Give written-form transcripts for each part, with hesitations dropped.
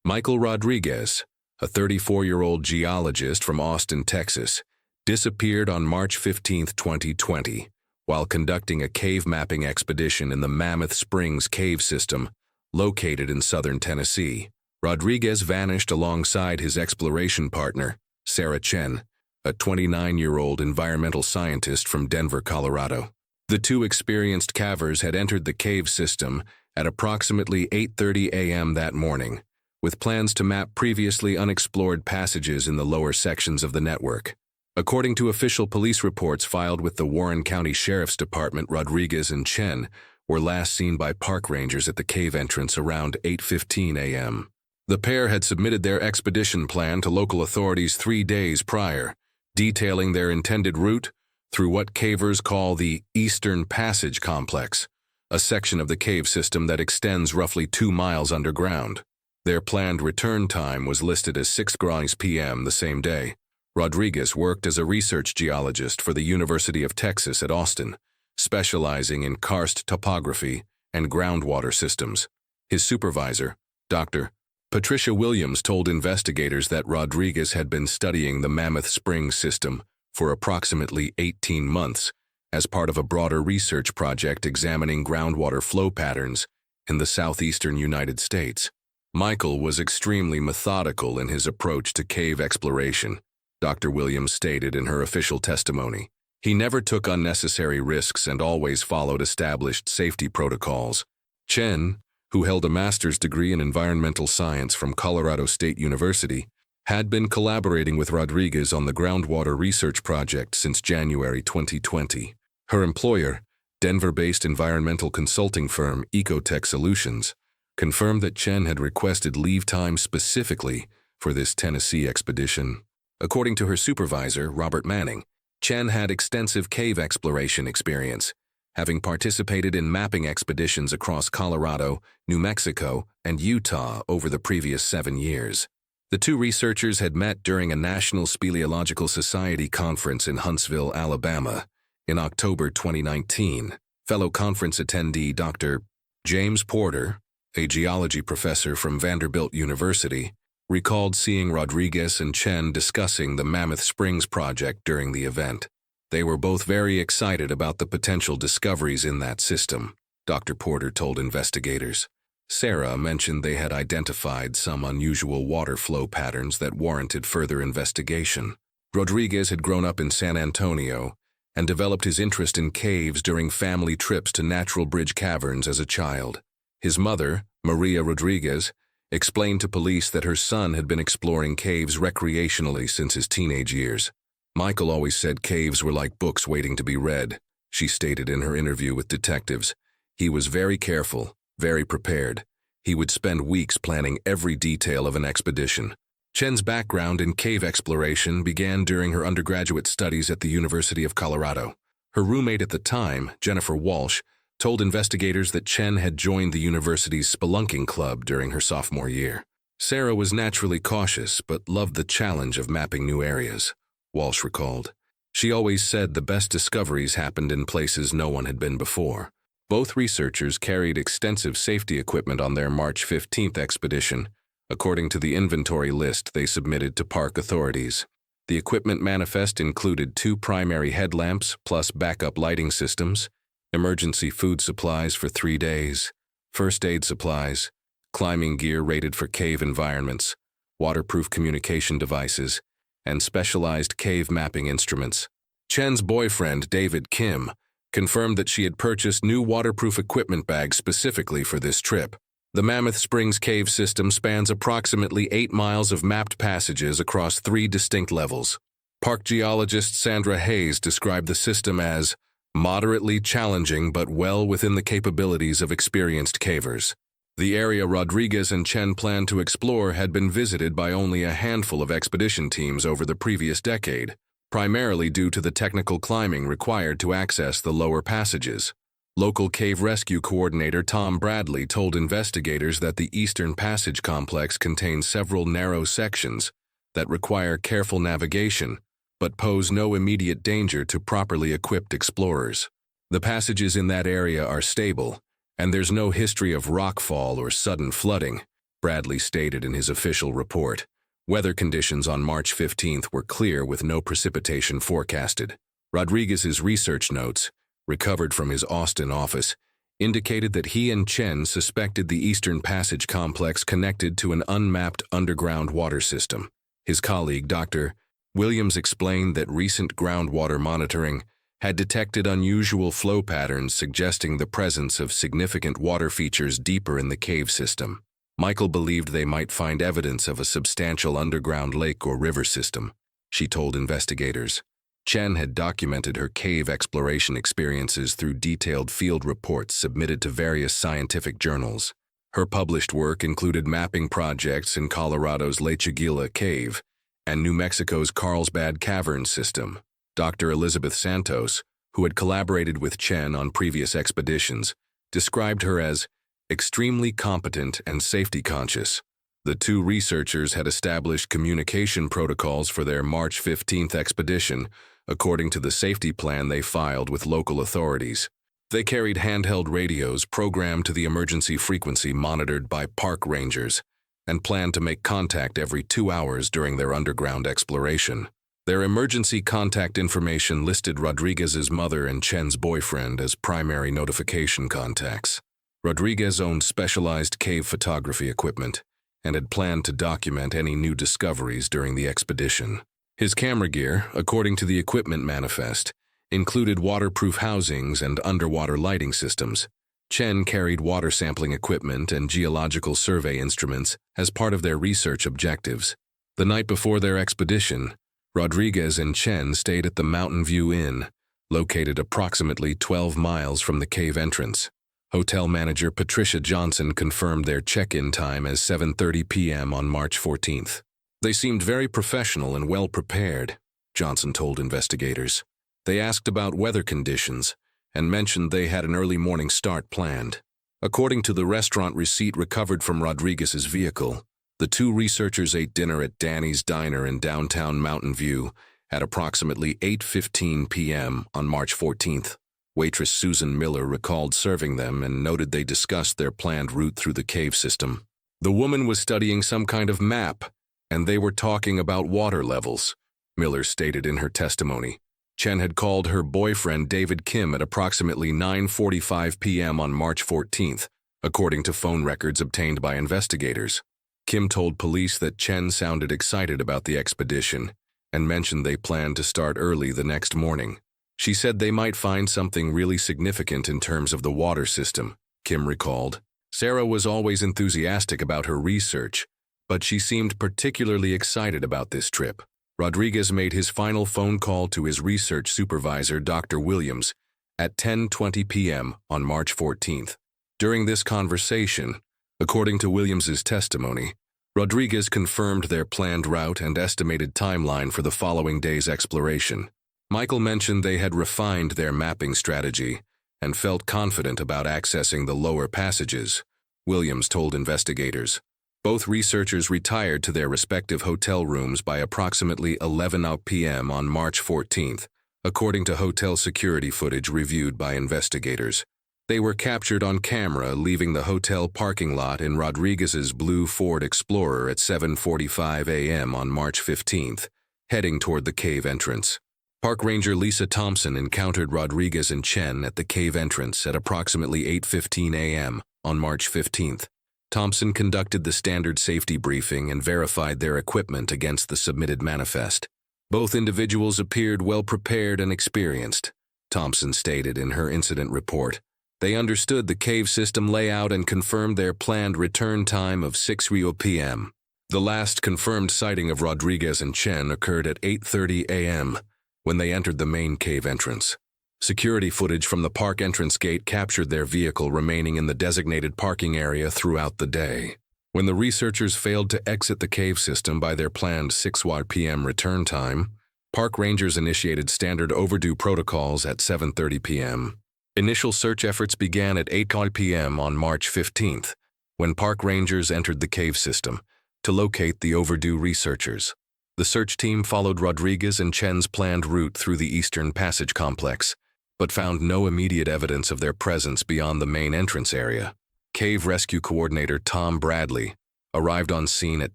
Michael Rodriguez, a 34-year-old geologist from Austin, Texas, disappeared on March 15, 2020, while conducting a cave mapping expedition in the Mammoth Springs Cave System, located in southern Tennessee. Rodriguez vanished alongside his exploration partner, Sarah Chen, a 29-year-old environmental scientist from Denver, Colorado. The two experienced cavers had entered the cave system at approximately 8:30 a.m. that morning, with plans to map previously unexplored passages in the lower sections of the network. According to official police reports filed with the Warren County Sheriff's Department, Rodriguez and Chen were last seen by park rangers at the cave entrance around 8:15 a.m. The pair had submitted their expedition plan to local authorities 3 days prior, detailing their intended route through what cavers call the Eastern Passage Complex, a section of the cave system that extends roughly 2 miles underground. Their planned return time was listed as 6 p.m. the same day. Rodriguez worked as a research geologist for the University of Texas at Austin, specializing in karst topography and groundwater systems. His supervisor, Dr. Patricia Williams, told investigators that Rodriguez had been studying the Mammoth Springs system for approximately 18 months as part of a broader research project examining groundwater flow patterns in the southeastern United States. Michael was extremely methodical in his approach to cave exploration, Dr. Williams stated in her official testimony. He never took unnecessary risks and always followed established safety protocols. Chen, who held a master's degree in environmental science from Colorado State University, had been collaborating with Rodriguez on the groundwater research project since January 2020. Her employer, Denver-based environmental consulting firm Ecotech Solutions, confirmed that Chen had requested leave time specifically for this Tennessee expedition. According to her supervisor, Robert Manning, Chen had extensive cave exploration experience, having participated in mapping expeditions across Colorado, New Mexico, and Utah over the previous 7 years. The two researchers had met during a National Speleological Society conference in Huntsville, Alabama, in October 2019. Fellow conference attendee Dr. James Porter, a geology professor from Vanderbilt University, recalled seeing Rodriguez and Chen discussing the Mammoth Springs project during the event. They were both very excited about the potential discoveries in that system, Dr. Porter told investigators. Sarah mentioned they had identified some unusual water flow patterns that warranted further investigation. Rodriguez had grown up in San Antonio and developed his interest in caves during family trips to Natural Bridge Caverns as a child. His mother, Maria Rodriguez, explained to police that her son had been exploring caves recreationally since his teenage years. Michael always said caves were like books waiting to be read, she stated in her interview with detectives. He was very careful, very prepared. He would spend weeks planning every detail of an expedition. Chen's background in cave exploration began during her undergraduate studies at the University of Colorado. Her roommate at the time, Jennifer Walsh, told investigators that Chen had joined the university's spelunking club during her sophomore year. Sarah was naturally cautious but loved the challenge of mapping new areas, Walsh recalled. She always said the best discoveries happened in places no one had been before. Both researchers carried extensive safety equipment on their March 15th expedition, according to the inventory list they submitted to park authorities. The equipment manifest included 2 primary headlamps plus backup lighting systems, emergency food supplies for 3 days, first aid supplies, climbing gear rated for cave environments, waterproof communication devices, and specialized cave mapping instruments. Chen's boyfriend, David Kim, confirmed that she had purchased new waterproof equipment bags specifically for this trip. The Mammoth Springs Cave System spans approximately 8 miles of mapped passages across 3 distinct levels. Park geologist Sandra Hayes described the system as moderately challenging but well within the capabilities of experienced cavers. The area Rodriguez and Chen planned to explore had been visited by only a handful of expedition teams over the previous decade, primarily due to the technical climbing required to access the lower passages. Local cave rescue coordinator Tom Bradley told investigators that the Eastern Passage Complex contains several narrow sections that require careful navigation, but pose no immediate danger to properly equipped explorers. The passages in that area are stable, and there's no history of rockfall or sudden flooding, Bradley stated in his official report. Weather conditions on March 15th were clear with no precipitation forecasted. Rodriguez's research notes, recovered from his Austin office, indicated that he and Chen suspected the Eastern Passage complex connected to an unmapped underground water system. His colleague, Dr. Williams, explained that recent groundwater monitoring had detected unusual flow patterns suggesting the presence of significant water features deeper in the cave system. Michael believed they might find evidence of a substantial underground lake or river system, she told investigators. Chen had documented her cave exploration experiences through detailed field reports submitted to various scientific journals. Her published work included mapping projects in Colorado's La Chiguila Cave and New Mexico's Carlsbad Cavern System. Dr. Elizabeth Santos, who had collaborated with Chen on previous expeditions, described her as extremely competent and safety-conscious. The two researchers had established communication protocols for their March 15th expedition, according to the safety plan they filed with local authorities. They carried handheld radios programmed to the emergency frequency monitored by park rangers and planned to make contact every 2 hours during their underground exploration. Their emergency contact information listed Rodriguez's mother and Chen's boyfriend as primary notification contacts. Rodriguez owned specialized cave photography equipment and had planned to document any new discoveries during the expedition. His camera gear, according to the equipment manifest, included waterproof housings and underwater lighting systems. Chen carried water sampling equipment and geological survey instruments as part of their research objectives. The night before their expedition, Rodriguez and Chen stayed at the Mountain View Inn, located approximately 12 miles from the cave entrance. Hotel manager Patricia Johnson confirmed their check-in time as 7:30 p.m. on March 14th. They seemed very professional and well-prepared, Johnson told investigators. They asked about weather conditions and mentioned they had an early morning start planned. According to the restaurant receipt recovered from Rodriguez's vehicle, the two researchers ate dinner at Danny's Diner in downtown Mountain View at approximately 8:15 p.m. on March 14th. Waitress Susan Miller recalled serving them and noted they discussed their planned route through the cave system. The woman was studying some kind of map, and they were talking about water levels, Miller stated in her testimony. Chen had called her boyfriend David Kim at approximately 9:45 p.m. on March 14th, according to phone records obtained by investigators. Kim told police that Chen sounded excited about the expedition and mentioned they planned to start early the next morning. She said they might find something really significant in terms of the water system, Kim recalled. Sarah was always enthusiastic about her research, but she seemed particularly excited about this trip. Rodriguez made his final phone call to his research supervisor, Dr. Williams, at 10:20 p.m. on March 14th. During this conversation, according to Williams's testimony, Rodriguez confirmed their planned route and estimated timeline for the following day's exploration. Michael mentioned they had refined their mapping strategy and felt confident about accessing the lower passages, Williams told investigators. Both researchers retired to their respective hotel rooms by approximately 11 p.m. on March 14th, according to hotel security footage reviewed by investigators. They were captured on camera leaving the hotel parking lot in Rodriguez's blue Ford Explorer at 7:45 a.m. on March 15th, heading toward the cave entrance. Park Ranger Lisa Thompson encountered Rodriguez and Chen at the cave entrance at approximately 8:15 a.m. on March 15th. Thompson conducted the standard safety briefing and verified their equipment against the submitted manifest. Both individuals appeared well-prepared and experienced, Thompson stated in her incident report. They understood the cave system layout and confirmed their planned return time of 6 p.m. The last confirmed sighting of Rodriguez and Chen occurred at 8:30 a.m. when they entered the main cave entrance. Security footage from the park entrance gate captured their vehicle remaining in the designated parking area throughout the day. When the researchers failed to exit the cave system by their planned 6 p.m. return time, park rangers initiated standard overdue protocols at 7:30 p.m. Initial search efforts began at 8 p.m. on March 15th, when park rangers entered the cave system to locate the overdue researchers. The search team followed Rodriguez and Chen's planned route through the Eastern Passage complex, but found no immediate evidence of their presence beyond the main entrance area. Cave Rescue Coordinator Tom Bradley, arrived on scene at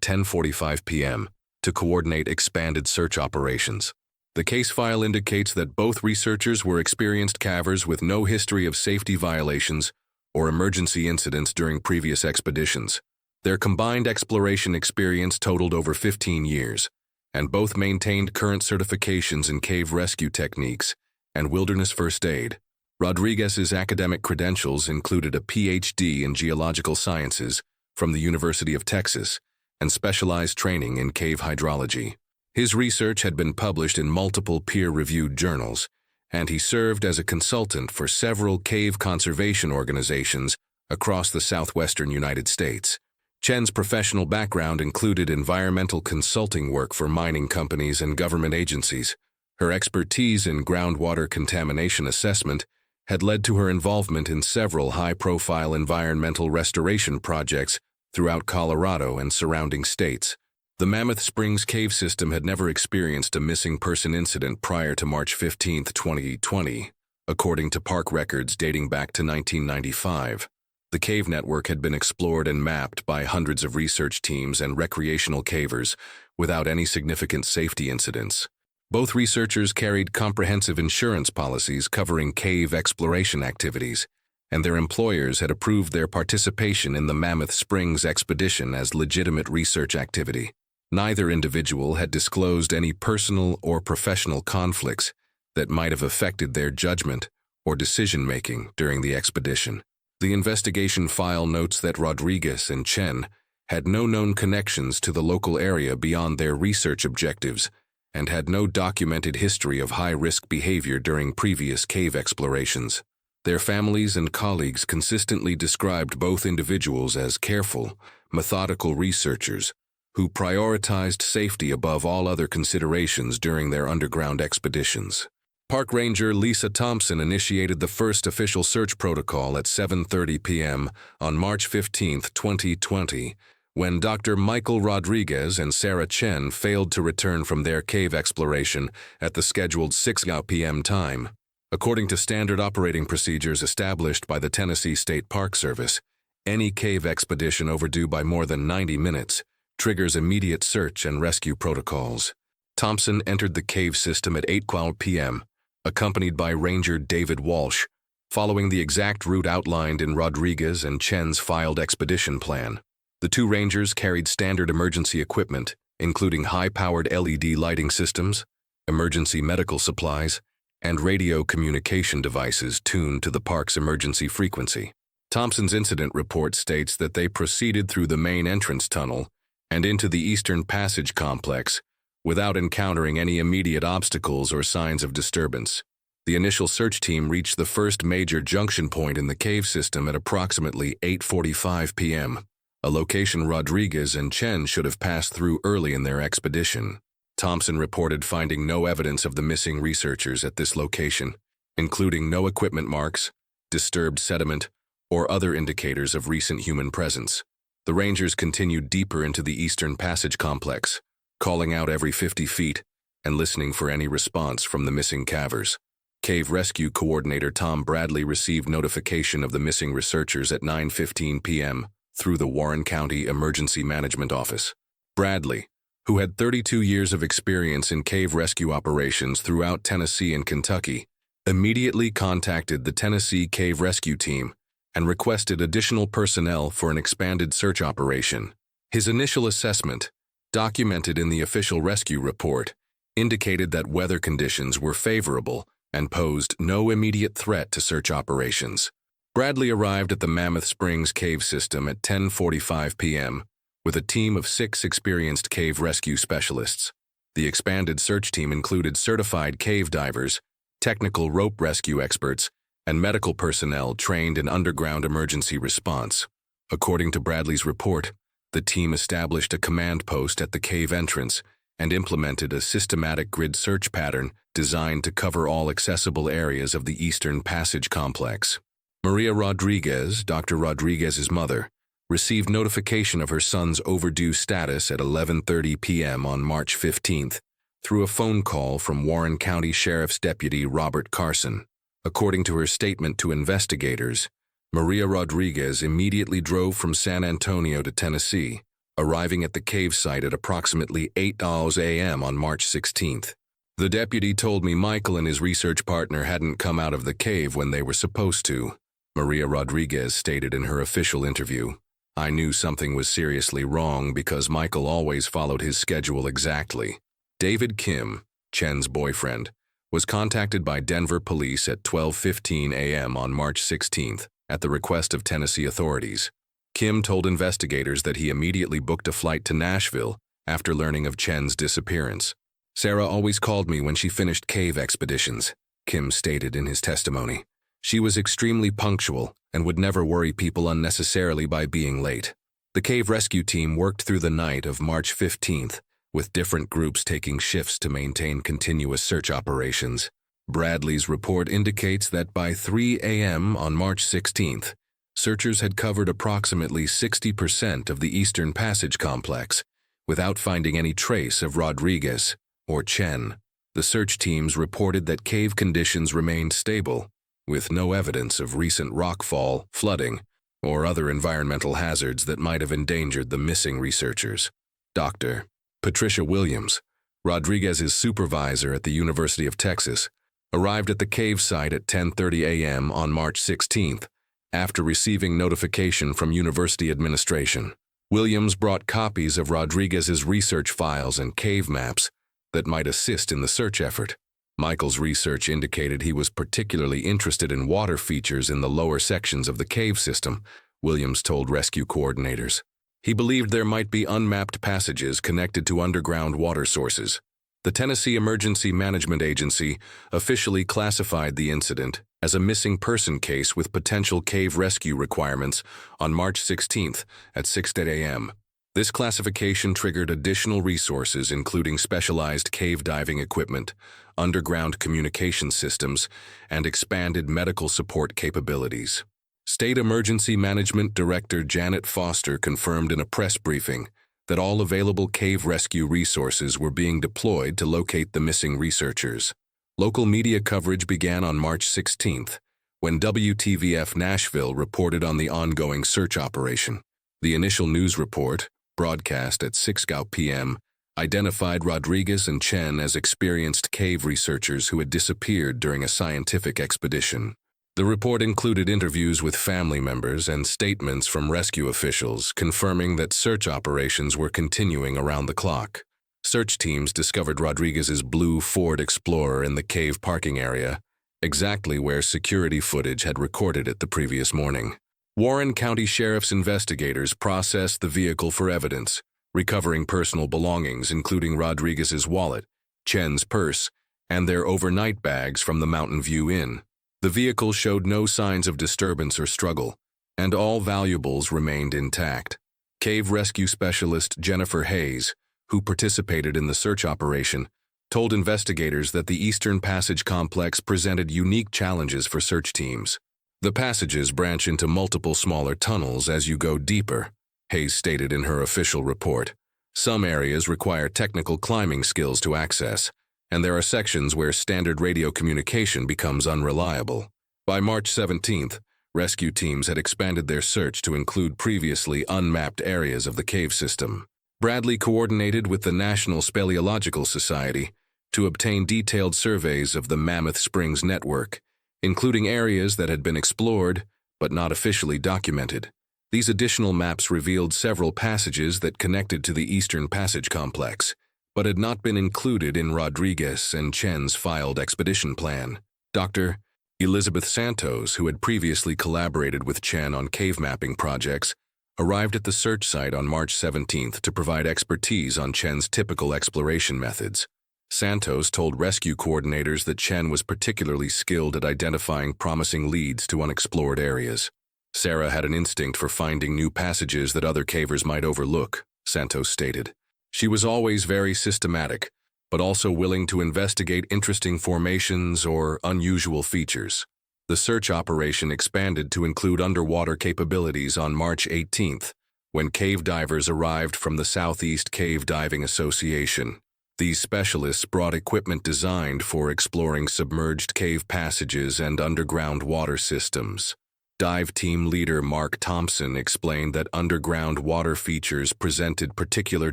10:45 p.m. to coordinate expanded search operations. The case file indicates that both researchers were experienced cavers with no history of safety violations or emergency incidents during previous expeditions. Their combined exploration experience totaled over 15 years, and both maintained current certifications in cave rescue techniques and wilderness first aid. Rodriguez's academic credentials included a Ph.D. in geological sciences from the University of Texas and specialized training in cave hydrology. His research had been published in multiple peer-reviewed journals, and he served as a consultant for several cave conservation organizations across the southwestern United States. Chen's professional background included environmental consulting work for mining companies and government agencies. Her expertise in groundwater contamination assessment had led to her involvement in several high-profile environmental restoration projects throughout Colorado and surrounding states. The Mammoth Springs Cave System had never experienced a missing person incident prior to March 15, 2020, according to park records dating back to 1995. The cave network had been explored and mapped by hundreds of research teams and recreational cavers without any significant safety incidents. Both researchers carried comprehensive insurance policies covering cave exploration activities, and their employers had approved their participation in the Mammoth Springs expedition as legitimate research activity. Neither individual had disclosed any personal or professional conflicts that might have affected their judgment or decision-making during the expedition. The investigation file notes that Rodriguez and Chen had no known connections to the local area beyond their research objectives and had no documented history of high-risk behavior during previous cave explorations. Their families and colleagues consistently described both individuals as careful, methodical researchers who prioritized safety above all other considerations during their underground expeditions. Park Ranger Lisa Thompson initiated the first official search protocol at 7:30 p.m. on March 15, 2020, when Dr. Michael Rodriguez and Sarah Chen failed to return from their cave exploration at the scheduled 6 p.m. time. According to standard operating procedures established by the Tennessee State Park Service, any cave expedition overdue by more than 90 minutes triggers immediate search and rescue protocols. Thompson entered the cave system at 8:12 p.m., accompanied by Ranger David Walsh, following the exact route outlined in Rodriguez and Chen's filed expedition plan. The two rangers carried standard emergency equipment, including high-powered LED lighting systems, emergency medical supplies, and radio communication devices tuned to the park's emergency frequency. Thompson's incident report states that they proceeded through the main entrance tunnel and into the Eastern Passage complex without encountering any immediate obstacles or signs of disturbance. The initial search team reached the first major junction point in the cave system at approximately 8:45 p.m., a location Rodriguez and Chen should have passed through early in their expedition. Thompson reported finding no evidence of the missing researchers at this location, including no equipment marks, disturbed sediment, or other indicators of recent human presence. The Rangers continued deeper into the Eastern Passage complex, calling out every 50 feet and listening for any response from the missing cavers. Cave Rescue Coordinator Tom Bradley received notification of the missing researchers at 9:15 p.m. through the Warren County Emergency Management Office. Bradley, who had 32 years of experience in cave rescue operations throughout Tennessee and Kentucky, immediately contacted the Tennessee Cave Rescue Team and requested additional personnel for an expanded search operation. His initial assessment, documented in the official rescue report, indicated that weather conditions were favorable and posed no immediate threat to search operations. Bradley arrived at the Mammoth Springs Cave System at 10:45 p.m. with a team of 6 experienced cave rescue specialists. The expanded search team included certified cave divers, technical rope rescue experts, and medical personnel trained in underground emergency response. According to Bradley's report, the team established a command post at the cave entrance and implemented a systematic grid search pattern designed to cover all accessible areas of the Eastern Passage complex. Maria Rodriguez, Dr. Rodriguez's mother, received notification of her son's overdue status at 11:30 p.m. on March 15th through a phone call from Warren County Sheriff's Deputy Robert Carson. According to her statement to investigators, Maria Rodriguez immediately drove from San Antonio to Tennessee, arriving at the cave site at approximately 8 a.m. on March 16th. The deputy told me Michael and his research partner hadn't come out of the cave when they were supposed to, Maria Rodriguez stated in her official interview. I knew something was seriously wrong because Michael always followed his schedule exactly. David Kim, Chen's boyfriend, was contacted by Denver police at 12:15 a.m. on March 16th at the request of Tennessee authorities. Kim told investigators that he immediately booked a flight to Nashville after learning of Chen's disappearance. Sarah always called me when she finished cave expeditions, Kim stated in his testimony. She was extremely punctual and would never worry people unnecessarily by being late. The cave rescue team worked through the night of March 15th, with different groups taking shifts to maintain continuous search operations. Bradley's report indicates that by 3 a.m. on March 16th, searchers had covered approximately 60% of the Eastern Passage complex without finding any trace of Rodriguez or Chen. The search teams reported that cave conditions remained stable, with no evidence of recent rockfall, flooding, or other environmental hazards that might have endangered the missing researchers. Dr. Patricia Williams, Rodriguez's supervisor at the University of Texas, arrived at the cave site at 10:30 a.m. on March 16th after receiving notification from university administration. Williams brought copies of Rodriguez's research files and cave maps that might assist in the search effort. Michael's research indicated he was particularly interested in water features in the lower sections of the cave system, Williams told rescue coordinators. He believed there might be unmapped passages connected to underground water sources. The Tennessee Emergency Management Agency officially classified the incident as a missing person case with potential cave rescue requirements on March 16th at 6:10 a.m. This classification triggered additional resources including specialized cave diving equipment, underground communication systems, and expanded medical support capabilities. State Emergency Management Director Janet Foster confirmed in a press briefing that all available cave rescue resources were being deployed to locate the missing researchers. Local media coverage began on March 16th, when WTVF Nashville reported on the ongoing search operation. The initial news report, broadcast at 6 p.m., identified Rodriguez and Chen as experienced cave researchers who had disappeared during a scientific expedition. The report included interviews with family members and statements from rescue officials confirming that search operations were continuing around the clock. Search teams discovered Rodriguez's blue Ford Explorer in the cave parking area, exactly where security footage had recorded it the previous morning. Warren County Sheriff's investigators processed the vehicle for evidence, recovering personal belongings including Rodriguez's wallet, Chen's purse, and their overnight bags from the Mountain View Inn. The vehicle showed no signs of disturbance or struggle, and all valuables remained intact. Cave rescue specialist Jennifer Hayes, who participated in the search operation, told investigators that the Eastern Passage complex presented unique challenges for search teams. The passages branch into multiple smaller tunnels as you go deeper, Hayes stated in her official report. Some areas require technical climbing skills to access, and there are sections where standard radio communication becomes unreliable. By March 17th, rescue teams had expanded their search to include previously unmapped areas of the cave system. Bradley coordinated with the National Speleological Society to obtain detailed surveys of the Mammoth Springs network, including areas that had been explored but not officially documented. These additional maps revealed several passages that connected to the Eastern Passage complex, but had not been included in Rodriguez and Chen's filed expedition plan. Dr. Elizabeth Santos, who had previously collaborated with Chen on cave mapping projects, arrived at the search site on March 17th to provide expertise on Chen's typical exploration methods. Santos told rescue coordinators that Chen was particularly skilled at identifying promising leads to unexplored areas. Sarah had an instinct for finding new passages that other cavers might overlook, Santos stated. She was always very systematic, but also willing to investigate interesting formations or unusual features. The search operation expanded to include underwater capabilities on March 18th, when cave divers arrived from the Southeast Cave Diving Association. These specialists brought equipment designed for exploring submerged cave passages and underground water systems. Dive team leader Mark Thompson explained that underground water features presented particular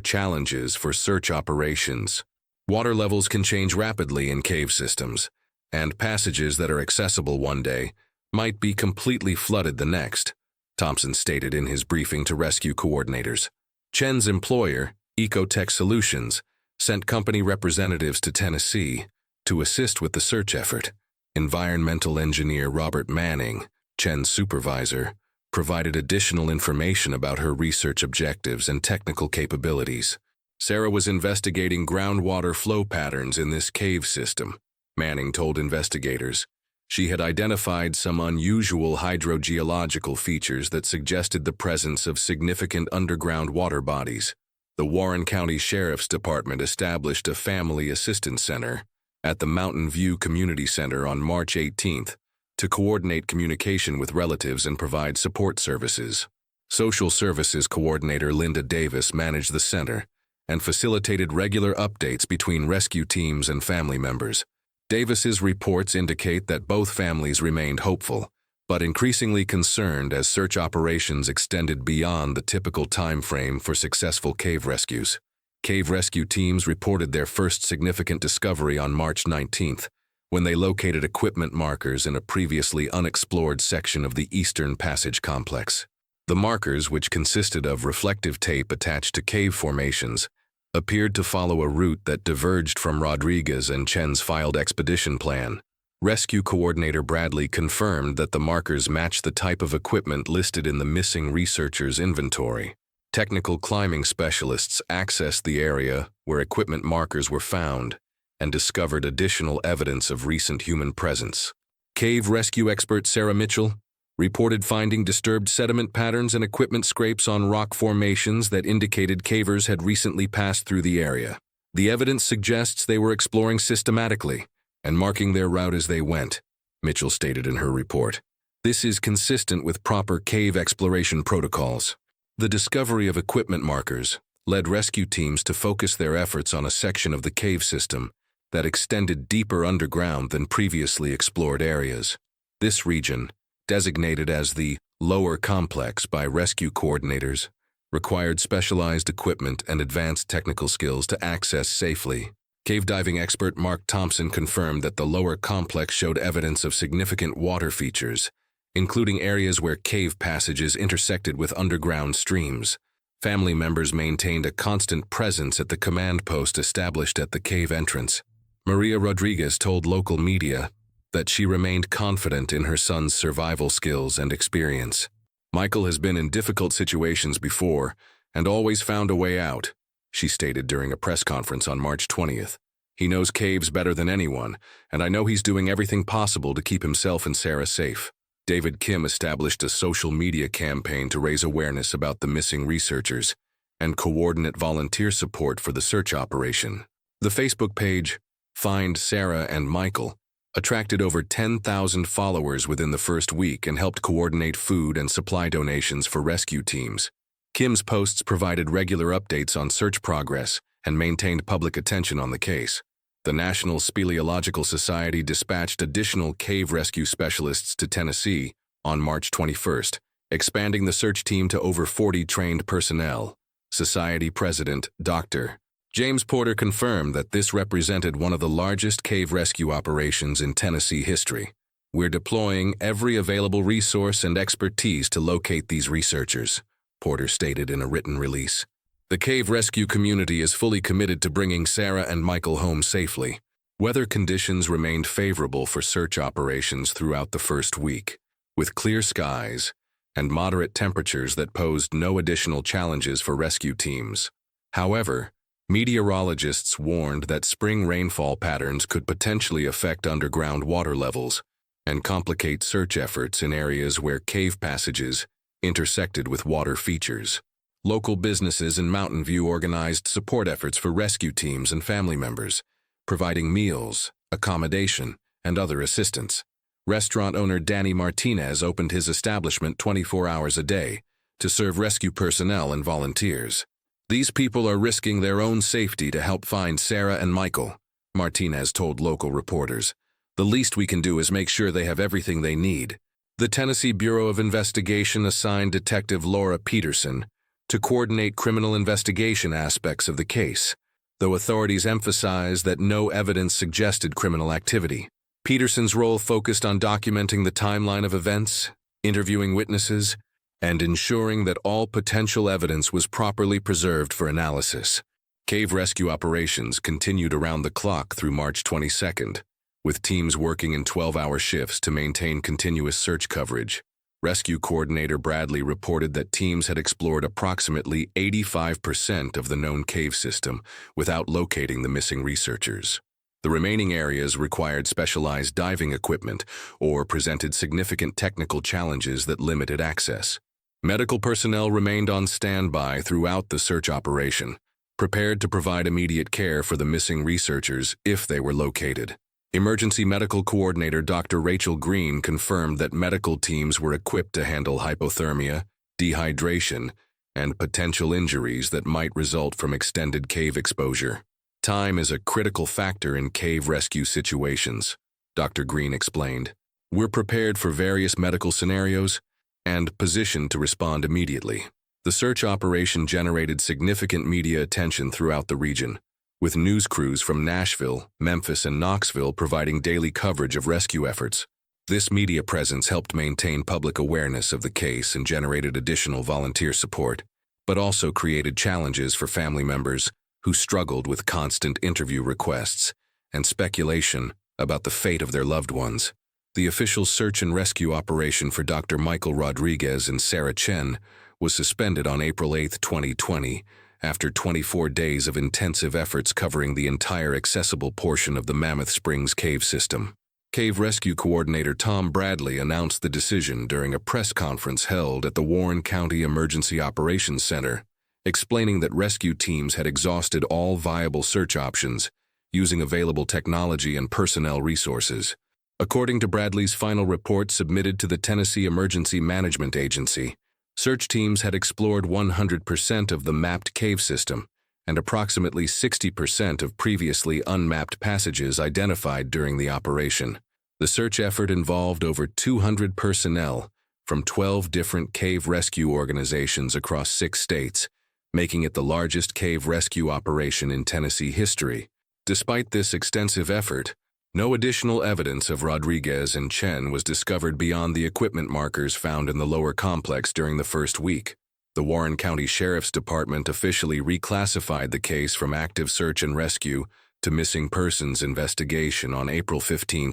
challenges for search operations. Water levels can change rapidly in cave systems, and passages that are accessible one day might be completely flooded the next, Thompson stated in his briefing to rescue coordinators. Chen's employer, Ecotech Solutions, sent company representatives to Tennessee to assist with the search effort. Environmental engineer Robert Manning, Chen's supervisor, provided additional information about her research objectives and technical capabilities. Sarah was investigating groundwater flow patterns in this cave system, Manning told investigators. She had identified some unusual hydrogeological features that suggested the presence of significant underground water bodies. The Warren County Sheriff's Department established a family assistance center at the Mountain View Community Center on March 18th to coordinate communication with relatives and provide support services. Social Services Coordinator Linda Davis managed the center and facilitated regular updates between rescue teams and family members. Davis's reports indicate that both families remained hopeful, but increasingly concerned as search operations extended beyond the typical time frame for successful cave rescues. Cave rescue teams reported their first significant discovery on March 19th, when they located equipment markers in a previously unexplored section of the Eastern Passage complex. The markers, which consisted of reflective tape attached to cave formations, appeared to follow a route that diverged from Rodriguez and Chen's filed expedition plan. Rescue coordinator Bradley confirmed that the markers matched the type of equipment listed in the missing researchers' inventory. Technical climbing specialists accessed the area where equipment markers were found and discovered additional evidence of recent human presence. Cave rescue expert Sarah Mitchell reported finding disturbed sediment patterns and equipment scrapes on rock formations that indicated cavers had recently passed through the area. The evidence suggests they were exploring systematically and marking their route as they went, Mitchell stated in her report. This is consistent with proper cave exploration protocols. The discovery of equipment markers led rescue teams to focus their efforts on a section of the cave system that extended deeper underground than previously explored areas. This region, designated as the lower complex by rescue coordinators, required specialized equipment and advanced technical skills to access safely. Cave diving expert Mark Thompson confirmed that the lower complex showed evidence of significant water features, including areas where cave passages intersected with underground streams. Family members maintained a constant presence at the command post established at the cave entrance. Maria Rodriguez told local media that she remained confident in her son's survival skills and experience. Michael has been in difficult situations before and always found a way out, she stated during a press conference on March 20th. He knows caves better than anyone, and I know he's doing everything possible to keep himself and Sarah safe. David Kim established a social media campaign to raise awareness about the missing researchers and coordinate volunteer support for the search operation. The Facebook page, Find Sarah and Michael, attracted over 10,000 followers within the first week and helped coordinate food and supply donations for rescue teams. Kim's posts provided regular updates on search progress and maintained public attention on the case. The National Speleological Society dispatched additional cave rescue specialists to Tennessee on March 21st, expanding the search team to over 40 trained personnel. Society President Dr. James Porter confirmed that this represented one of the largest cave rescue operations in Tennessee history. We're deploying every available resource and expertise to locate these researchers, Porter stated in a written release. The cave rescue community is fully committed to bringing Sarah and Michael home safely. Weather conditions remained favorable for search operations throughout the first week, with clear skies and moderate temperatures that posed no additional challenges for rescue teams. However, meteorologists warned that spring rainfall patterns could potentially affect underground water levels and complicate search efforts in areas where cave passages intersected with water features. Local businesses in Mountain View organized support efforts for rescue teams and family members, providing meals, accommodation, and other assistance. Restaurant owner Danny Martinez opened his establishment 24 hours a day to serve rescue personnel and volunteers. These people are risking their own safety to help find Sarah and Michael, Martinez told local reporters. The least we can do is make sure they have everything they need. The Tennessee Bureau of Investigation assigned Detective Laura Peterson to coordinate criminal investigation aspects of the case, though authorities emphasized that no evidence suggested criminal activity. Peterson's role focused on documenting the timeline of events, interviewing witnesses, and ensuring that all potential evidence was properly preserved for analysis. Cave rescue operations continued around the clock through March 22nd, with teams working in 12-hour shifts to maintain continuous search coverage. Rescue Coordinator Bradley reported that teams had explored approximately 85% of the known cave system without locating the missing researchers. The remaining areas required specialized diving equipment or presented significant technical challenges that limited access. Medical personnel remained on standby throughout the search operation, prepared to provide immediate care for the missing researchers if they were located. Emergency Medical Coordinator Dr. Rachel Green confirmed that medical teams were equipped to handle hypothermia, dehydration, and potential injuries that might result from extended cave exposure. Time is a critical factor in cave rescue situations, Dr. Green explained. We're prepared for various medical scenarios and positioned to respond immediately. The search operation generated significant media attention throughout the region, with news crews from Nashville, Memphis, and Knoxville providing daily coverage of rescue efforts. This media presence helped maintain public awareness of the case and generated additional volunteer support, but also created challenges for family members who struggled with constant interview requests and speculation about the fate of their loved ones. The official search and rescue operation for Dr. Michael Rodriguez and Sarah Chen was suspended on April 8, 2020, after 24 days of intensive efforts covering the entire accessible portion of the Mammoth Springs Cave System. Cave Rescue Coordinator Tom Bradley announced the decision during a press conference held at the Warren County Emergency Operations Center, explaining that rescue teams had exhausted all viable search options, using available technology and personnel resources. According to Bradley's final report submitted to the Tennessee Emergency Management Agency, search teams had explored 100% of the mapped cave system and approximately 60% of previously unmapped passages identified during the operation. The search effort involved over 200 personnel from 12 different cave rescue organizations across 6 states, making it the largest cave rescue operation in Tennessee history. Despite this extensive effort, no additional evidence of Rodriguez and Chen was discovered beyond the equipment markers found in the lower complex during the first week. The Warren County Sheriff's Department officially reclassified the case from active search and rescue to missing persons investigation on April 15,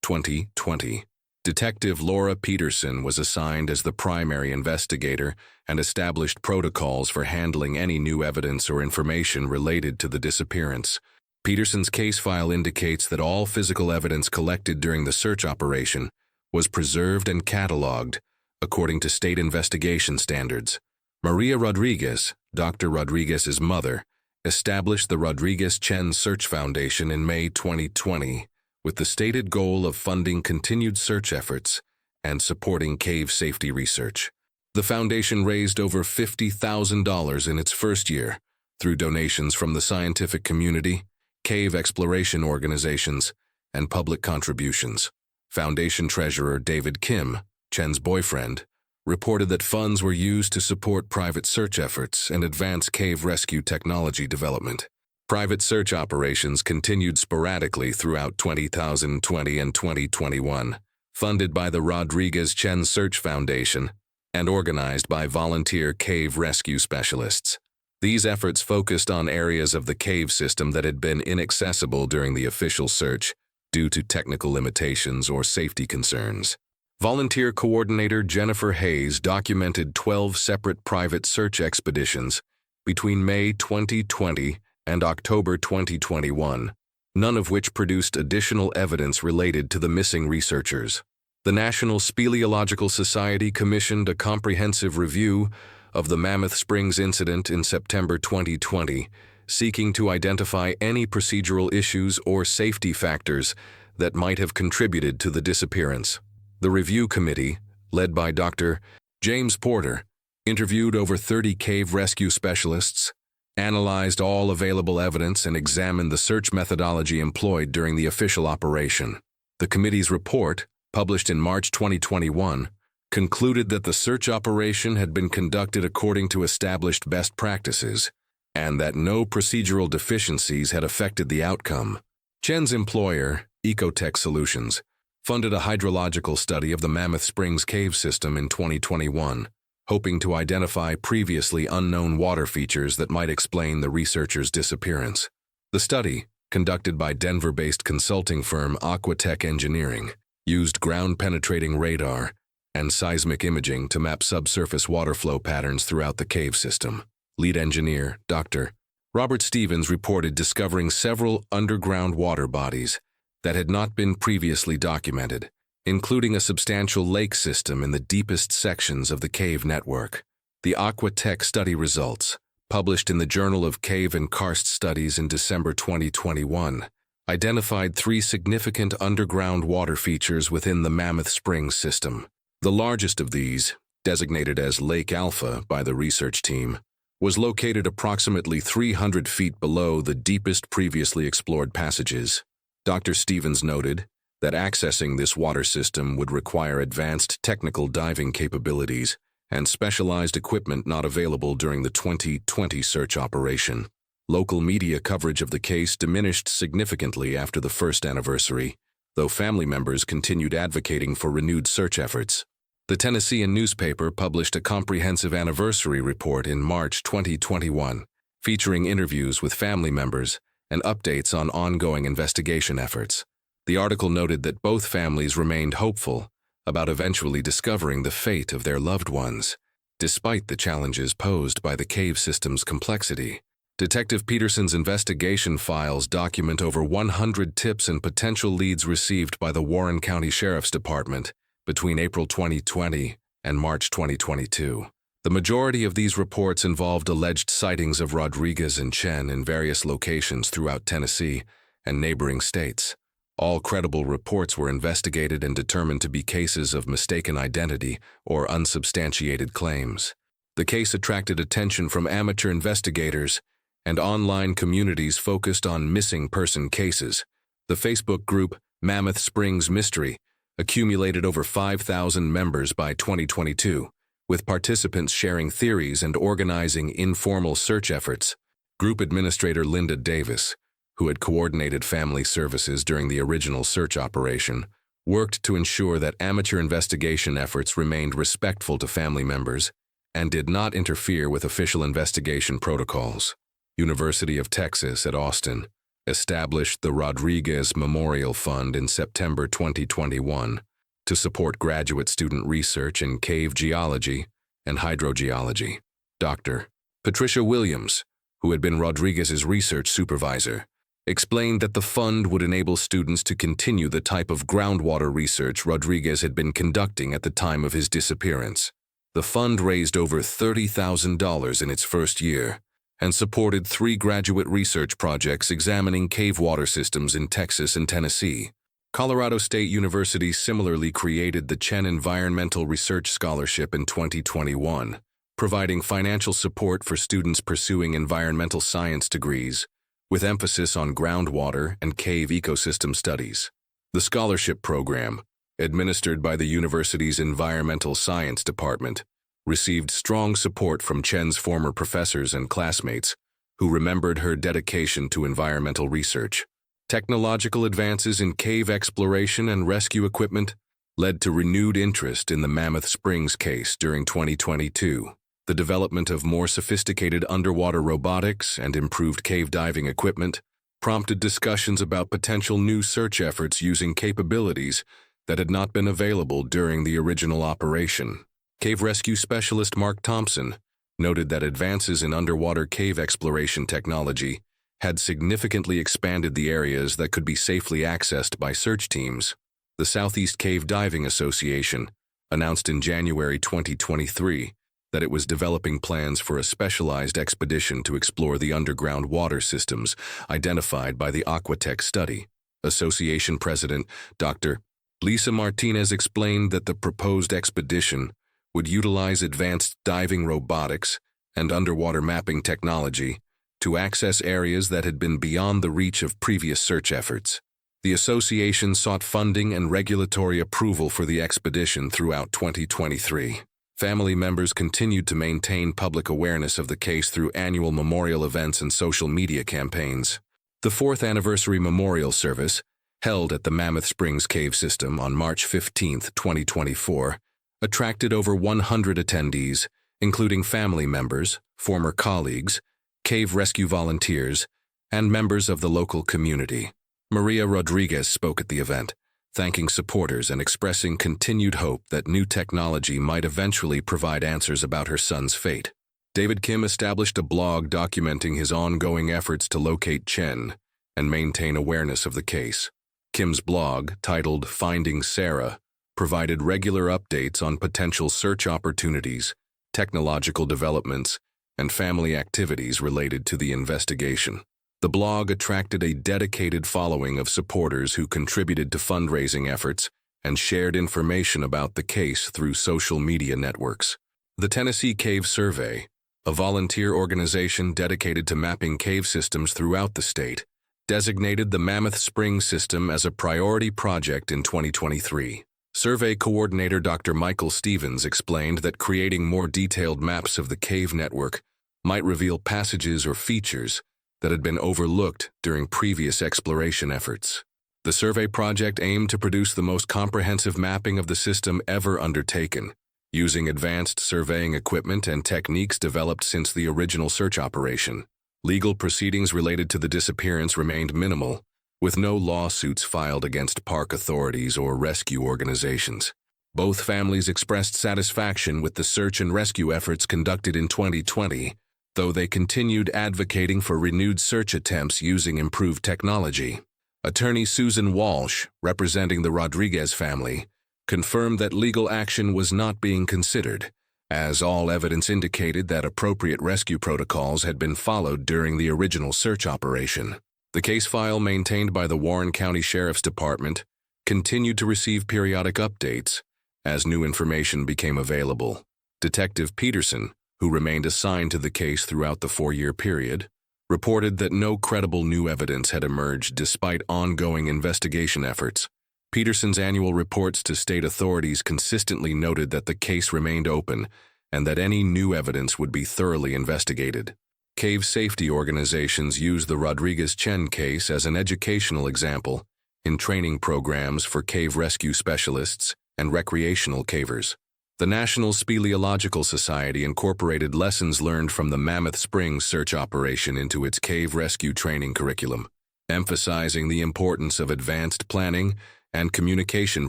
2020. Detective Laura Peterson was assigned as the primary investigator and established protocols for handling any new evidence or information related to the disappearance. Peterson's case file indicates that all physical evidence collected during the search operation was preserved and cataloged according to state investigation standards. Maria Rodriguez, Dr. Rodriguez's mother, established the Rodriguez-Chen Search Foundation in May 2020 with the stated goal of funding continued search efforts and supporting cave safety research. The foundation raised over $50,000 in its first year through donations from the scientific community, cave exploration organizations, and public contributions. Foundation Treasurer David Kim, Chen's boyfriend, reported that funds were used to support private search efforts and advance cave rescue technology development. Private search operations continued sporadically throughout 2020 and 2021, funded by the Rodriguez-Chen Search Foundation and organized by volunteer cave rescue specialists. These efforts focused on areas of the cave system that had been inaccessible during the official search due to technical limitations or safety concerns. Volunteer coordinator Jennifer Hayes documented 12 separate private search expeditions between May 2020 and October 2021, none of which produced additional evidence related to the missing researchers. The National Speleological Society commissioned a comprehensive review of the Mammoth Springs incident in September 2020, seeking to identify any procedural issues or safety factors that might have contributed to the disappearance. The review committee, led by Dr. James Porter, interviewed over 30 cave rescue specialists, analyzed all available evidence, and examined the search methodology employed during the official operation. The committee's report, published in March 2021, concluded that the search operation had been conducted according to established best practices and that no procedural deficiencies had affected the outcome. Chen's employer, Ecotech Solutions, funded a hydrological study of the Mammoth Springs Cave System in 2021, hoping to identify previously unknown water features that might explain the researchers' disappearance. The study, conducted by Denver-based consulting firm Aquatech Engineering, used ground-penetrating radar and seismic imaging to map subsurface water flow patterns throughout the cave system. Lead engineer, Dr. Robert Stevens, reported discovering several underground water bodies that had not been previously documented, including a substantial lake system in the deepest sections of the cave network. The Aquatech study results, published in the Journal of Cave and Karst Studies in December 2021, identified 3 significant underground water features within the Mammoth Springs system. The largest of these, designated as Lake Alpha by the research team, was located approximately 300 feet below the deepest previously explored passages. Dr. Stevens noted that accessing this water system would require advanced technical diving capabilities and specialized equipment not available during the 2020 search operation. Local media coverage of the case diminished significantly after the first anniversary, though family members continued advocating for renewed search efforts. The Tennessean newspaper published a comprehensive anniversary report in March 2021, featuring interviews with family members and updates on ongoing investigation efforts. The article noted that both families remained hopeful about eventually discovering the fate of their loved ones, despite the challenges posed by the cave system's complexity. Detective Peterson's investigation files document over 100 tips and potential leads received by the Warren County Sheriff's Department between April 2020 and March 2022. The majority of these reports involved alleged sightings of Rodriguez and Chen in various locations throughout Tennessee and neighboring states. All credible reports were investigated and determined to be cases of mistaken identity or unsubstantiated claims. The case attracted attention from amateur investigators and online communities focused on missing person cases. The Facebook group Mammoth Springs Mystery accumulated over 5,000 members by 2022, with participants sharing theories and organizing informal search efforts. Group administrator Linda Davis, who had coordinated family services during the original search operation, worked to ensure that amateur investigation efforts remained respectful to family members and did not interfere with official investigation protocols. University of Texas at Austin established the Rodriguez Memorial Fund in September 2021 to support graduate student research in cave geology and hydrogeology. Dr. Patricia Williams, who had been Rodriguez's research supervisor, explained that the fund would enable students to continue the type of groundwater research Rodriguez had been conducting at the time of his disappearance. The fund raised over $30,000 in its first year and supported 3 graduate research projects examining cave water systems in Texas and Tennessee. Colorado State University similarly created the Chen Environmental Research Scholarship in 2021, providing financial support for students pursuing environmental science degrees, with emphasis on groundwater and cave ecosystem studies. The scholarship program, administered by the university's Environmental Science Department, received strong support from Chen's former professors and classmates, who remembered her dedication to environmental research. Technological advances in cave exploration and rescue equipment led to renewed interest in the Mammoth Springs case during 2022. The development of more sophisticated underwater robotics and improved cave diving equipment prompted discussions about potential new search efforts using capabilities that had not been available during the original operation. Cave rescue specialist Mark Thompson noted that advances in underwater cave exploration technology had significantly expanded the areas that could be safely accessed by search teams. The Southeast Cave Diving Association announced in January 2023 that it was developing plans for a specialized expedition to explore the underground water systems identified by the Aquatech study. Association President Dr. Lisa Martinez explained that the proposed expedition would utilize advanced diving robotics and underwater mapping technology to access areas that had been beyond the reach of previous search efforts. The association sought funding and regulatory approval for the expedition throughout 2023. Family members continued to maintain public awareness of the case through annual memorial events and social media campaigns. The 4th anniversary memorial service, held at the Mammoth Springs Cave System on March 15, 2024, attracted over 100 attendees, including family members, former colleagues, cave rescue volunteers, and members of the local community. Maria Rodriguez spoke at the event, thanking supporters and expressing continued hope that new technology might eventually provide answers about her son's fate. David Kim established a blog documenting his ongoing efforts to locate Chen and maintain awareness of the case. Kim's blog, titled Finding Sarah, provided regular updates on potential search opportunities, technological developments, and family activities related to the investigation. The blog attracted a dedicated following of supporters who contributed to fundraising efforts and shared information about the case through social media networks. The Tennessee Cave Survey, a volunteer organization dedicated to mapping cave systems throughout the state, designated the Mammoth Springs System as a priority project in 2023. Survey coordinator Dr. Michael Stevens explained that creating more detailed maps of the cave network might reveal passages or features that had been overlooked during previous exploration efforts. The survey project aimed to produce the most comprehensive mapping of the system ever undertaken, using advanced surveying equipment and techniques developed since the original search operation. Legal proceedings related to the disappearance remained minimal, with no lawsuits filed against park authorities or rescue organizations. Both families expressed satisfaction with the search and rescue efforts conducted in 2020, though they continued advocating for renewed search attempts using improved technology. Attorney Susan Walsh, representing the Rodriguez family, confirmed that legal action was not being considered, as all evidence indicated that appropriate rescue protocols had been followed during the original search operation. The case file maintained by the Warren County Sheriff's Department continued to receive periodic updates as new information became available. Detective Peterson, who remained assigned to the case throughout the 4-year period, reported that no credible new evidence had emerged despite ongoing investigation efforts. Peterson's annual reports to state authorities consistently noted that the case remained open and that any new evidence would be thoroughly investigated. Cave safety organizations use the Rodriguez-Chen case as an educational example in training programs for cave rescue specialists and recreational cavers. The National Speleological Society incorporated lessons learned from the Mammoth Springs search operation into its cave rescue training curriculum, emphasizing the importance of advanced planning and communication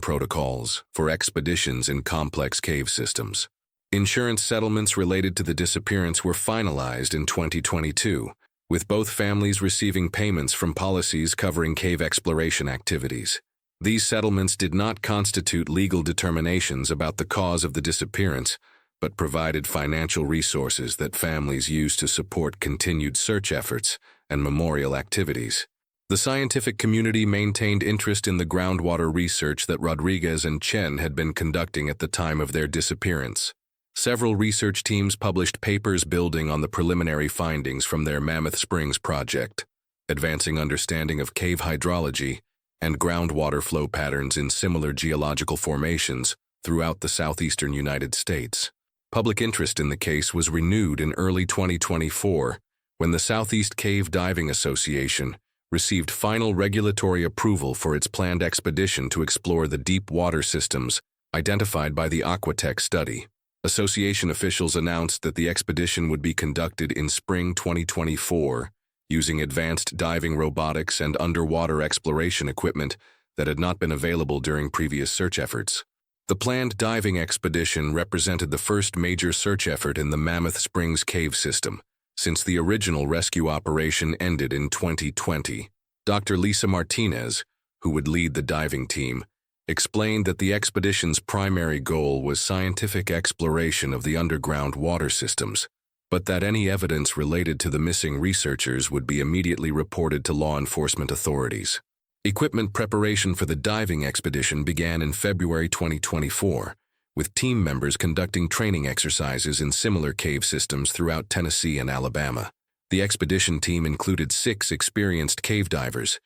protocols for expeditions in complex cave systems. Insurance settlements related to the disappearance were finalized in 2022, with both families receiving payments from policies covering cave exploration activities. These settlements did not constitute legal determinations about the cause of the disappearance, but provided financial resources that families used to support continued search efforts and memorial activities. The scientific community maintained interest in the groundwater research that Rodriguez and Chen had been conducting at the time of their disappearance. Several research teams published papers building on the preliminary findings from their Mammoth Springs project, advancing understanding of cave hydrology and groundwater flow patterns in similar geological formations throughout the southeastern United States. Public interest in the case was renewed in early 2024 when the Southeast Cave Diving Association received final regulatory approval for its planned expedition to explore the deep water systems identified by the Aquatech study. Association officials announced that the expedition would be conducted in spring 2024 using advanced diving robotics and underwater exploration equipment that had not been available during previous search efforts. The planned diving expedition represented the first major search effort in the Mammoth Springs Cave System since the original rescue operation ended in 2020. Dr. Lisa Martinez, who would lead the diving team, explained that the expedition's primary goal was scientific exploration of the underground water systems, but that any evidence related to the missing researchers would be immediately reported to law enforcement authorities. Equipment preparation for the diving expedition began in February 2024, with team members conducting training exercises in similar cave systems throughout Tennessee and Alabama. The expedition team included 6 experienced cave divers,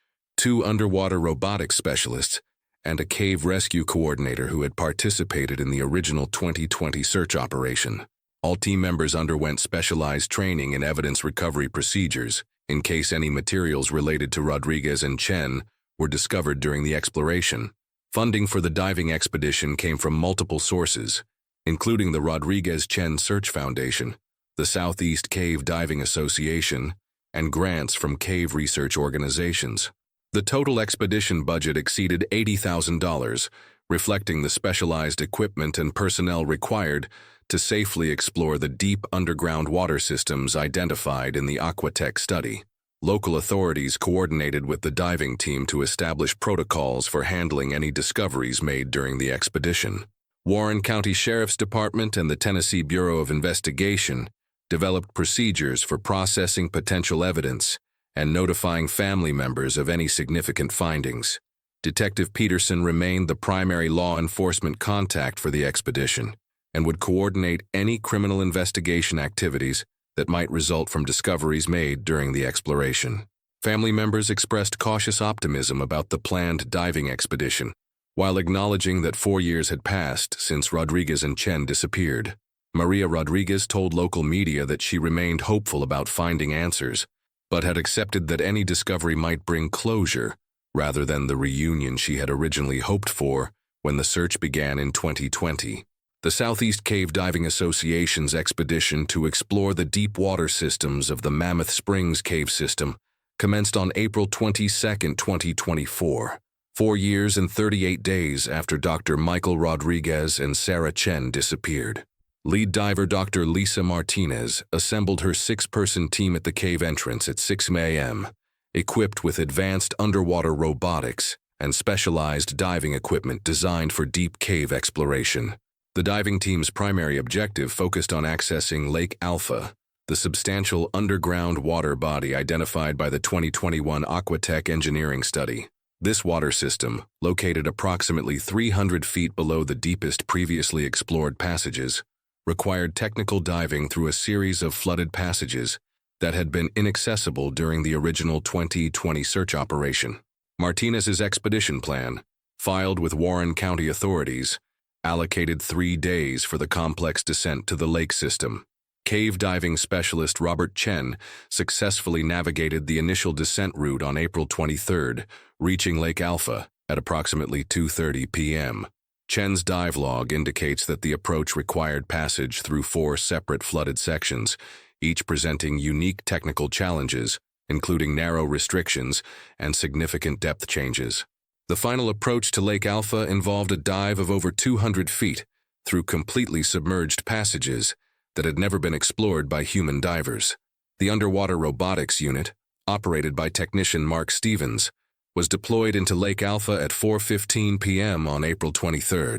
2 underwater robotics specialists, and a cave rescue coordinator who had participated in the original 2020 search operation. All team members underwent specialized training in evidence recovery procedures in case any materials related to Rodriguez and Chen were discovered during the exploration. Funding for the diving expedition came from multiple sources, including the Rodriguez-Chen Search Foundation, the Southeast Cave Diving Association, and grants from cave research organizations. The total expedition budget exceeded $80,000, reflecting the specialized equipment and personnel required to safely explore the deep underground water systems identified in the Aquatech study. Local authorities coordinated with the diving team to establish protocols for handling any discoveries made during the expedition. Warren County Sheriff's Department and the Tennessee Bureau of Investigation developed procedures for processing potential evidence and notifying family members of any significant findings. Detective Peterson remained the primary law enforcement contact for the expedition and would coordinate any criminal investigation activities that might result from discoveries made during the exploration. Family members expressed cautious optimism about the planned diving expedition, while acknowledging that 4 years had passed since Rodriguez and Chen disappeared. Maria Rodriguez told local media that she remained hopeful about finding answers, but had accepted that any discovery might bring closure rather than the reunion she had originally hoped for when the search began in 2020. The Southeast Cave Diving Association's expedition to explore the deep water systems of the Mammoth Springs Cave System commenced on April 22, 2024, 4 years and 38 days after Dr. Michael Rodriguez and Sarah Chen disappeared. Lead diver Dr. Lisa Martinez assembled her 6-person team at the cave entrance at 6 a.m., equipped with advanced underwater robotics and specialized diving equipment designed for deep cave exploration. The diving team's primary objective focused on accessing Lake Alpha, the substantial underground water body identified by the 2021 Aquatech engineering study. This water system, located approximately 300 feet below the deepest previously explored passages, required technical diving through a series of flooded passages that had been inaccessible during the original 2020 search operation. Martinez's expedition plan, filed with Warren County authorities, allocated 3 days for the complex descent to the lake system. Cave diving specialist Robert Chen successfully navigated the initial descent route on April 23, reaching Lake Alpha at approximately 2:30 p.m. Chen's dive log indicates that the approach required passage through 4 separate flooded sections, each presenting unique technical challenges, including narrow restrictions and significant depth changes. The final approach to Lake Alpha involved a dive of over 200 feet through completely submerged passages that had never been explored by human divers. The underwater robotics unit, operated by technician Mark Stevens, was deployed into Lake Alpha at 4:15 p.m. on April 23.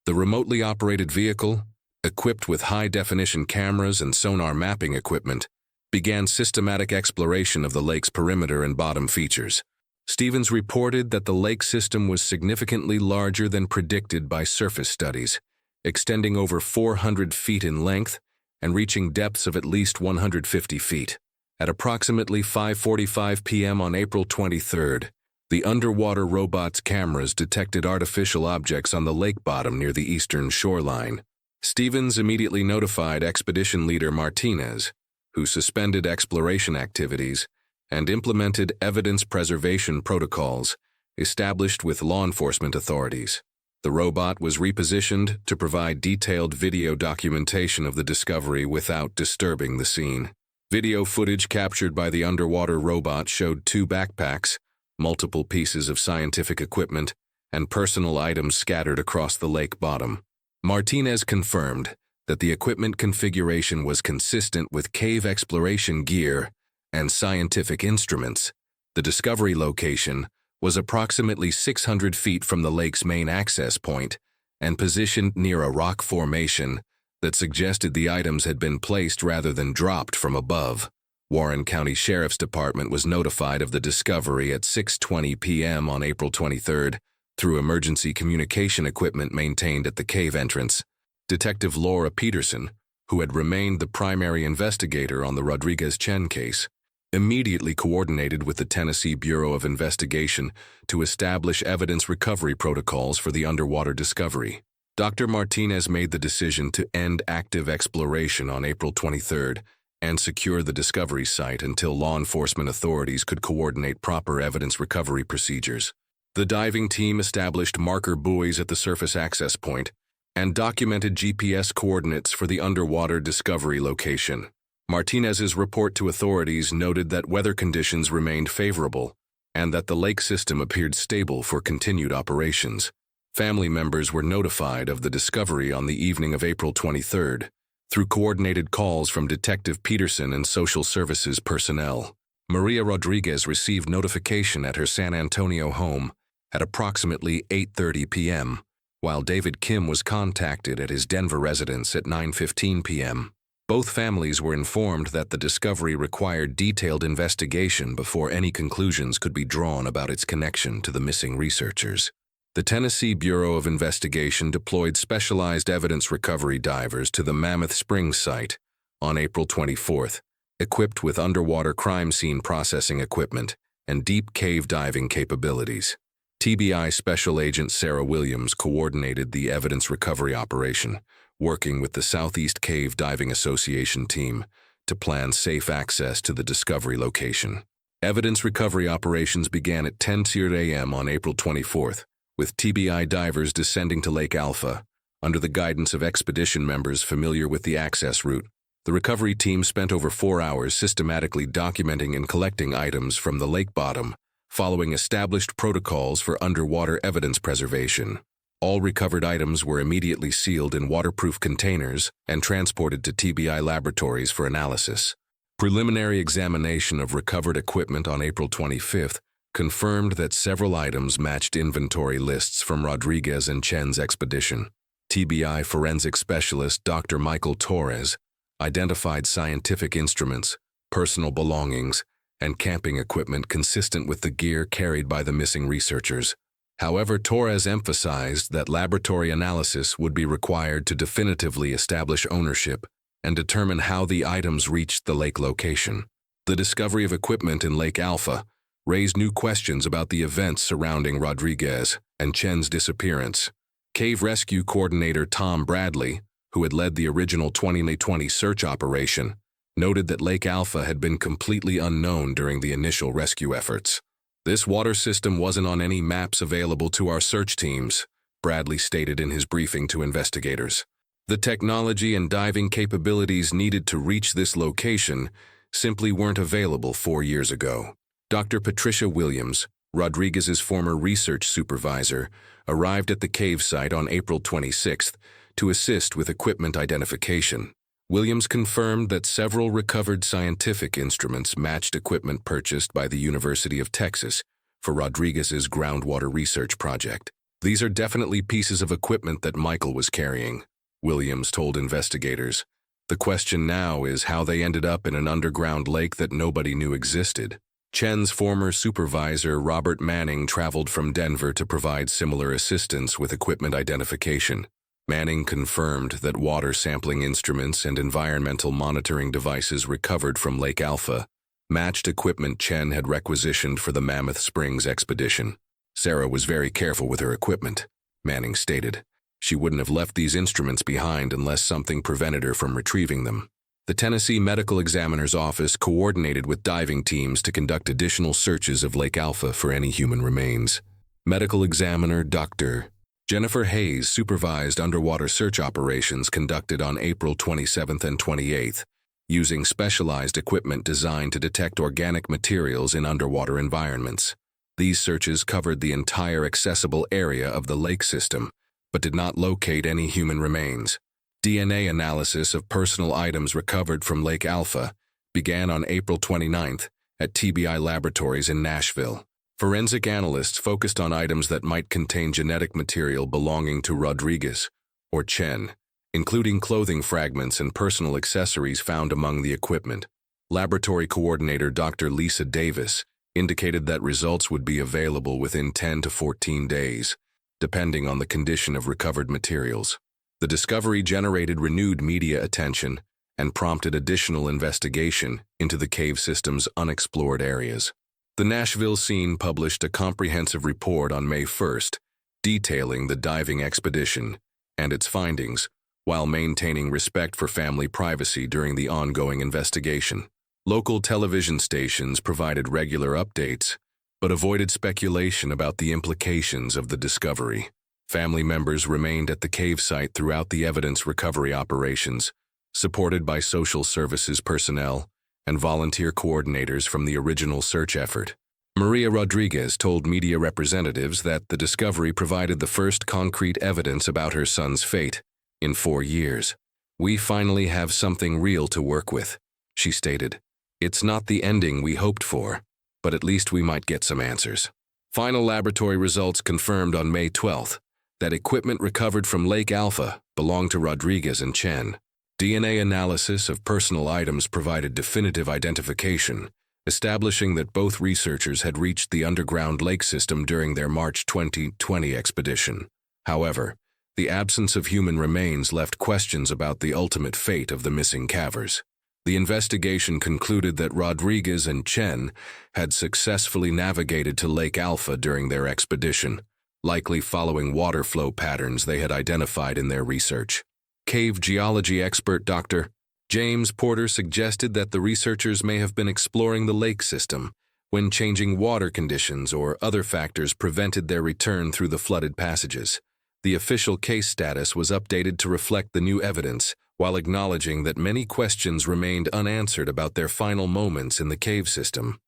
The remotely operated vehicle, equipped with high-definition cameras and sonar mapping equipment, began systematic exploration of the lake's perimeter and bottom features. Stevens reported that the lake system was significantly larger than predicted by surface studies, extending over 400 feet in length and reaching depths of at least 150 feet. At approximately 5:45 p.m. on April 23, the underwater robot's cameras detected artificial objects on the lake bottom near the eastern shoreline. Stevens immediately notified expedition leader Martinez, who suspended exploration activities and implemented evidence preservation protocols established with law enforcement authorities. The robot was repositioned to provide detailed video documentation of the discovery without disturbing the scene. Video footage captured by the underwater robot showed 2 backpacks, multiple pieces of scientific equipment, and personal items scattered across the lake bottom. Martinez confirmed that the equipment configuration was consistent with cave exploration gear and scientific instruments. The discovery location was approximately 600 feet from the lake's main access point and positioned near a rock formation that suggested the items had been placed rather than dropped from above. Warren County Sheriff's Department was notified of the discovery at 6:20 p.m. on April 23 through emergency communication equipment maintained at the cave entrance. Detective Laura Peterson, who had remained the primary investigator on the Rodriguez-Chen case, immediately coordinated with the Tennessee Bureau of Investigation to establish evidence recovery protocols for the underwater discovery. Dr. Martinez made the decision to end active exploration on April 23rd and secure the discovery site until law enforcement authorities could coordinate proper evidence recovery procedures. The diving team established marker buoys at the surface access point and documented GPS coordinates for the underwater discovery location. Martinez's report to authorities noted that weather conditions remained favorable and that the lake system appeared stable for continued operations. Family members were notified of the discovery on the evening of April 23rd through coordinated calls from Detective Peterson and social services personnel. Maria Rodriguez received notification at her San Antonio home at approximately 8:30 p.m., while David Kim was contacted at his Denver residence at 9:15 p.m. Both families were informed that the discovery required detailed investigation before any conclusions could be drawn about its connection to the missing researchers. The Tennessee Bureau of Investigation deployed specialized evidence recovery divers to the Mammoth Springs site on April 24th, equipped with underwater crime scene processing equipment and deep cave diving capabilities. TBI Special Agent Sarah Williams coordinated the evidence recovery operation, working with the Southeast Cave Diving Association team to plan safe access to the discovery location. Evidence recovery operations began at 10:00 a.m. on April 24th, with TBI divers descending to Lake Alpha. Under the guidance of expedition members familiar with the access route, the recovery team spent over 4 hours systematically documenting and collecting items from the lake bottom, following established protocols for underwater evidence preservation. All recovered items were immediately sealed in waterproof containers and transported to TBI laboratories for analysis. Preliminary examination of recovered equipment on April 25th confirmed that several items matched inventory lists from Rodriguez and Chen's expedition. TBI forensic specialist Dr. Michael Torres identified scientific instruments, personal belongings, and camping equipment consistent with the gear carried by the missing researchers. However, Torres emphasized that laboratory analysis would be required to definitively establish ownership and determine how the items reached the lake location. The discovery of equipment in Lake Alpha raised new questions about the events surrounding Rodriguez and Chen's disappearance. Cave Rescue Coordinator Tom Bradley, who had led the original 2020 search operation, noted that Lake Alpha had been completely unknown during the initial rescue efforts. "This water system wasn't on any maps available to our search teams," Bradley stated in his briefing to investigators. "The technology and diving capabilities needed to reach this location simply weren't available 4 years ago." Dr. Patricia Williams, Rodriguez's former research supervisor, arrived at the cave site on April 26th to assist with equipment identification. Williams confirmed that several recovered scientific instruments matched equipment purchased by the University of Texas for Rodriguez's groundwater research project. "These are definitely pieces of equipment that Michael was carrying," Williams told investigators. "The question now is how they ended up in an underground lake that nobody knew existed." Chen's former supervisor, Robert Manning, traveled from Denver to provide similar assistance with equipment identification. Manning confirmed that water sampling instruments and environmental monitoring devices recovered from Lake Alpha matched equipment Chen had requisitioned for the Mammoth Springs expedition. "Sarah was very careful with her equipment," Manning stated. "She wouldn't have left these instruments behind unless something prevented her from retrieving them." The Tennessee Medical Examiner's Office coordinated with diving teams to conduct additional searches of Lake Alpha for any human remains. Medical Examiner Dr. Jennifer Hayes supervised underwater search operations conducted on April 27th and 28th, using specialized equipment designed to detect organic materials in underwater environments. These searches covered the entire accessible area of the lake system, but did not locate any human remains. DNA analysis of personal items recovered from Lake Alpha began on April 29th at TBI Laboratories in Nashville. Forensic analysts focused on items that might contain genetic material belonging to Rodriguez or Chen, including clothing fragments and personal accessories found among the equipment. Laboratory coordinator Dr. Lisa Davis indicated that results would be available within 10 to 14 days, depending on the condition of recovered materials. The discovery generated renewed media attention and prompted additional investigation into the cave system's unexplored areas. The Nashville Scene published a comprehensive report on May 1st, detailing the diving expedition and its findings, while maintaining respect for family privacy during the ongoing investigation. Local television stations provided regular updates, but avoided speculation about the implications of the discovery. Family members remained at the cave site throughout the evidence recovery operations, supported by social services personnel and volunteer coordinators from the original search effort. Maria Rodriguez told media representatives that the discovery provided the first concrete evidence about her son's fate in 4 years. "We finally have something real to work with," she stated. "It's not the ending we hoped for, but at least we might get some answers." Final laboratory results confirmed on May 12th that equipment recovered from Lake Alpha belonged to Rodriguez and Chen. DNA analysis of personal items provided definitive identification, establishing that both researchers had reached the underground lake system during their March 2020 expedition. However, the absence of human remains left questions about the ultimate fate of the missing cavers. The investigation concluded that Rodriguez and Chen had successfully navigated to Lake Alpha during their expedition, likely following water flow patterns they had identified in their research. Cave geology expert Dr. James Porter suggested that the researchers may have been exploring the lake system when changing water conditions or other factors prevented their return through the flooded passages. The official case status was updated to reflect the new evidence, while acknowledging that many questions remained unanswered about their final moments in the cave system.